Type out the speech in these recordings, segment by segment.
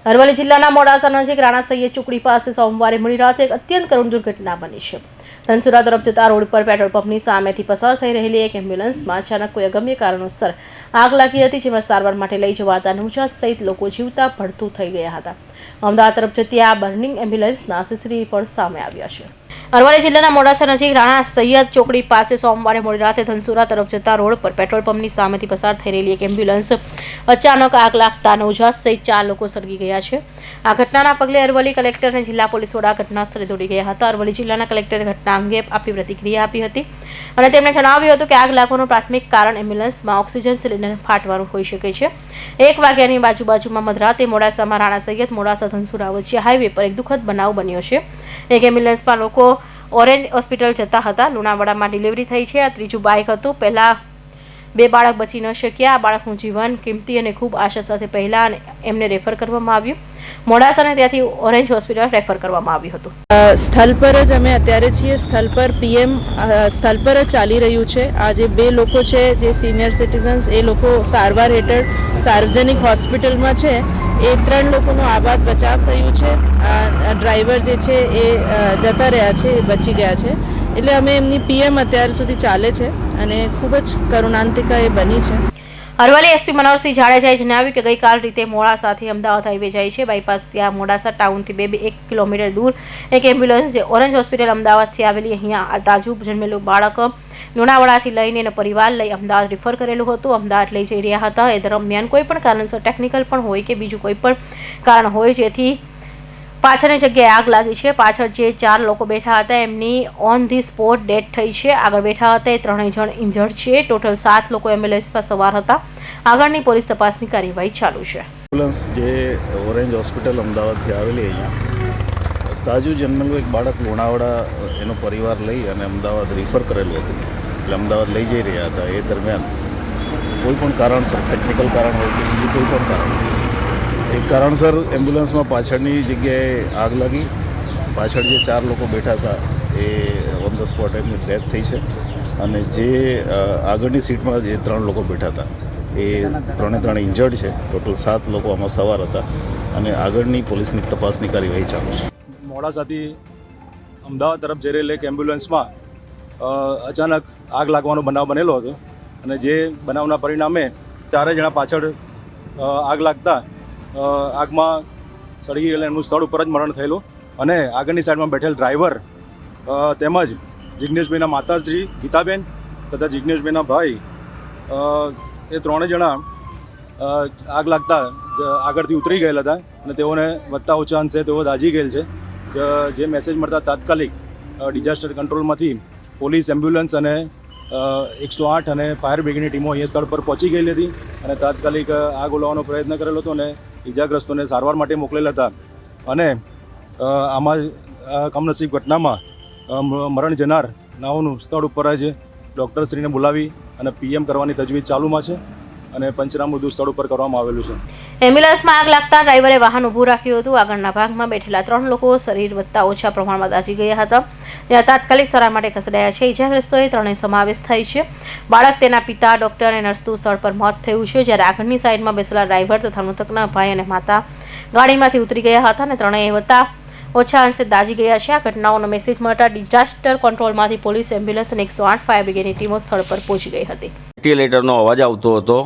અરવલ્લી જિલ્લાના મોડાસા નજીક રાણા સૈયદ ચોકડી પાસે સોમવારે મોડી રાતે એક અત્યંત કરુણ દુર્ઘટના બની છે। ધનસુરા તરફ જતા રોડ પર પેટ્રોલ પંપની સામેથી પસાર થઈ રહેલી એક એમ્બ્યુલન્સમાં અચાનક કોઈ અગમ્ય કારણોસર આગ લાગી હતી, જેમાં સારવાર માટે લઈ જવાતા નવજાત સહિત લોકો જીવતા ભડતું થઈ ગયા હતા। અમદાવાદ તરફ જતી આ બર્નિંગ એમ્બ્યુલન્સના સીસીટીવી પણ સામે આવ્યા છે। અરવલ્લી જિલ્લાના મોડાસા નજીક રાણા સૈયદ ચોકડી પાસે સોમવારે મોડી રાતે ધનસુરા તરફ જતા રોડ પર પેટ્રોલ પંપની સામેથી પસાર થઈ રહેલી એક એમ્બ્યુલન્સ અચાનક આગ લાગતા નવજાત સહિત 4 લોકો સળગી ગયા છે। આ ઘટનાના પગલે અરવલ્લી કલેક્ટર અને જિલ્લા પોલીસ વડા ઘટના સ્થળે દોડી ગયા હતા। અરવલ્લી જિલ્લાના કલેક્ટરે ઘટના અંગે આપી પ્રતિક્રિયા આપી હતી અને તેમણે જણાવ્યું હતું કે આગ લાગવાનું પ્રાથમિક કારણ એમ્બ્યુલન્સમાં ઓક્સિજન સિલિન્ડર ફાટવાનું હોઈ શકે છે। 1 વાગ્યાની બાજુમાં મધરાતે મોડાસામાં રાણા સૈયદ મોડાસા ધનસુરા વચ્ચે હાઈવે પર એક દુઃખદ બનાવ બન્યો છે। એક એમ્બ્યુલન્સમાં લોકો ઓરેન્જ હોસ્પિટલ જતા હતા। લુણાવાડામાં ડિલિવરી થઈ છે। આ ત્રીજું બાઇક હતું। પહેલા 2 બાળક બચી ન શક્યા। આ બાળકનું જીવન કિંમતી અને ખૂબ આશા સાથે પહેલા એમને રેફર કરવામાં આવ્યું। મોડાસાને ત્યાંથી ઓરેન્જ હોસ્પિટલ રેફર કરવામાં આવ્યું હતું। સ્થળ પર જ અમે અત્યારે છીએ। સ્થળ પર પીએમ સ્થળ પર જ ચાલી રહ્યું છે। આ જે 2 લોકો છે જે સિનિયર સિટીઝન્સ, એ લોકો સારવાર હેઠળ સાર્વજનિક હોસ્પિટલમાં છે। એ 3 લોકોનો આબાદ બચાવ થયું છે। ડ્રાઈવર જે છે એ જતા રહ્યા છે, એ બચી ગયા છે। એટલે અમે એમની પીએમ અત્યાર સુધી ચાલે છે અને ખૂબ જ કરુણાંતિકા એ બની છે। અરવલ્લી એસપી મનોહરસિંહ જાડેજાએ જણાવ્યું કે ગઈકાલ રીતે મોડાસાથી અમદાવાદ હાઈવે જાય છે। બાયપાસ ત્યાં મોડાસા ટાઉનથી 1 કિલોમીટર દૂર એક એમ્બ્યુલન્સ જે ઓરેન્જ હોસ્પિટલ અમદાવાદથી આવેલી અહીંયા તાજું જન્મેલું બાળક લુણાવાડાથી લઈને એનો પરિવાર લઈ અમદાવાદ રિફર કરેલું હતું। અમદાવાદ લઈ જઈ રહ્યા હતા। એ દરમિયાન કોઈ પણ કારણસર ટેકનિકલ પણ હોય કે બીજું કોઈ પણ કારણ હોય જેથી પાછળની જગ્યાએ આગ લાગી છે। પાછળ જે 4 લોકો બેઠા હતા એમની ઓન ધી સ્પોટ ડેથ થઈ છે। આગળ બેઠા હતા એ 3 જણ ઇન્જર્ડ છે। ટોટલ 7 લોકો એમ્બ્યુલન્સમાં સવાર હતા। આગળની પોલીસ તપાસની કાર્યવાહી ચાલુ છે। એમ્બ્યુલન્સ જે ઓરેન્જ હોસ્પિટલ અમદાવાદથી આવેલી અહીંયા તાજું જન્મેલું એક બાળક લુણાવાડા એનો પરિવાર લઈ અને અમદાવાદ રિફર કરેલું હતું, એટલે અમદાવાદ લઈ જઈ રહ્યા હતા। એ દરમિયાન કોઈ પણ કારણસર, ટેકનિકલ કારણ હોય કે બીજું કોઈ પણ કારણ, એક કારણસર એમ્બ્યુલન્સમાં પાછળની જગ્યાએ આગ લાગી। પાછળ જે 4 લોકો બેઠા હતા એ ઓન ધ સ્પોટ એમની ડેથ થઈ છે અને જે આગળની સીટમાં જે 3 લોકો બેઠા હતા એ 3 ઇન્જર્ડ છે। ટોટલ 7 લોકો આમાં સવાર હતા અને આગળની પોલીસની તપાસની કાર્યવાહી ચાલુ છે। મોડાસાથી અમદાવાદ તરફ જઈ રહેલી એક એમ્બ્યુલન્સમાં અચાનક આગ લાગવાનો બનાવ બનેલો હતો અને જે બનાવના પરિણામે 4 જણા પાછળ આગ લાગતા આગમાં સળગી ગયેલા એમનું સ્થળ ઉપર જ મરણ થયેલું અને આગળની સાઈડમાં બેઠેલ ડ્રાઈવર તેમજ જિજ્ઞેશભાઈના માતાશ્રી ગીતાબેન તથા જિજ્ઞેશભાઈના ભાઈ એ 3 જણા આગ લાગતા આગળથી ઉતરી ગયેલા હતા અને તેઓને વધતા ઓછા અંશે તેઓ દાઝી ગયેલ છે। જે મેસેજ મળતા તાત્કાલિક ડિઝાસ્ટર કંટ્રોલમાંથી પોલીસ, એમ્બ્યુલન્સ અને 108 અને ફાયર બ્રિગેડની ટીમો અહીંયા સ્થળ પર પહોંચી ગયેલી હતી અને તાત્કાલિક આગ ઓલવવાનો પ્રયત્ન કરેલો હતો અને ઇજાગ્રસ્તોને સારવાર માટે મોકલેલા હતા અને આમાં કમનસીબ ઘટનામાં મરણ જનાર નાઓનું સ્થળ ઉપર જ ડૉક્ટરશ્રીને બોલાવી અને પીએમ કરવાની તજવીજ ચાલુમાં છે અને પંચનામું સ્થળ ઉપર કરવામાં આવેલું છે। એમ્બ્યુલન્સમાં આગ લાગતા ડ્રાઈવરે વાહન ઊભું રાખ્યું હતું। આગળના ભાગમાં બેઠેલા 3 લોકો શરીર વધતા ઓછા પ્રમાણમાં દાઝી ગયા હતા, ત્યાં તાત્કાલિક સારવાર માટે ખસેડાયા છે। ઇજાગ્રસ્તોએ 3 સમાવેશ થાય છે। બાળક, તેના પિતા, ડોક્ટર અને નર્સનું સ્થળ પર મોત થયું છે, જ્યારે આગળની સાઈડમાં બેસેલા ડ્રાઈવર તથા મૃતકના ભાઈ અને માતા ગાડીમાંથી ઉતરી ગયા હતા અને 3 વધતા ઓછા અંશે દાઝી ગયા છે। આ ઘટનાઓનો મેસેજ મળતા ડિઝાસ્ટર કંટ્રોલમાંથી પોલીસ, એમ્બ્યુલન્સ અને 108 ફાયર બ્રિગેડની ટીમો સ્થળ પર પહોંચી ગઈ હતી। વેન્ટિલેટરનો અવાજ આવતો હતો,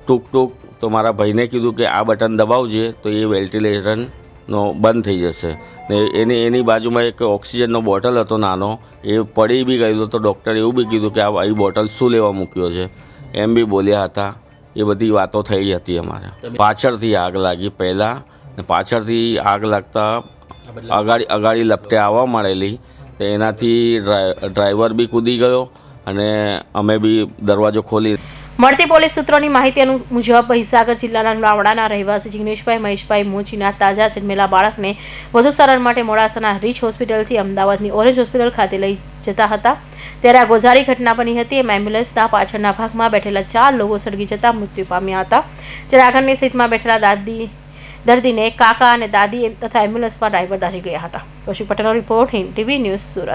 ટૂંક ટૂંક, તો મારા ભાઈને કીધું કે આ બટન દબાવજે તો એ વેન્ટિલેટરનો બંધ થઈ જશે ને એની બાજુમાં એક ઓક્સિજનનો બોટલ હતો નાનો, એ પડી બી ગયેલો તો ડૉક્ટરે એવું બી કીધું કે આ બોટલ શું લેવા મૂક્યો છે એમ બી બોલ્યા હતા। એ બધી વાતો થઈ હતી અમારે। પાછળથી આગ લાગી પહેલાં, ને પાછળથી આગ લાગતા અગાડી લપટે આવવા મળેલી, તો એનાથી ડ્રાઈવર બી કૂદી ગયો અને અમે બી દરવાજો ખોલી। મળતી પોલીસ સૂત્રોની માહિતી મુજબ મહીસાગર જિલ્લાના લુણાવાડાના રહેવાસી જિગ્નેશભાઈ મહેશભાઈ મોચીના તાજા જન્મેલા બાળકને વધુ સારવાર માટે મોડાસાના રીચ હોસ્પિટલથી અમદાવાદની ઓરેન્જ હોસ્પિટલ ખાતે લઈ જતા હતા, ત્યારે આ ગોઝારી ઘટના બની હતી। એમાં એમ્બ્યુલન્સના પાછળના ભાગમાં બેઠેલા 4 લોકો સળગી જતા મૃત્યુ પામ્યા હતા, જ્યારે આગળની સીટમાં બેઠેલા દર્દીને કાકા અને દાદી તથા એમ્બ્યુલન્સમાં ડ્રાઈવર દાઝી ગયા હતા। કૌશિક પટેલનો report, Hind TV news, Surat.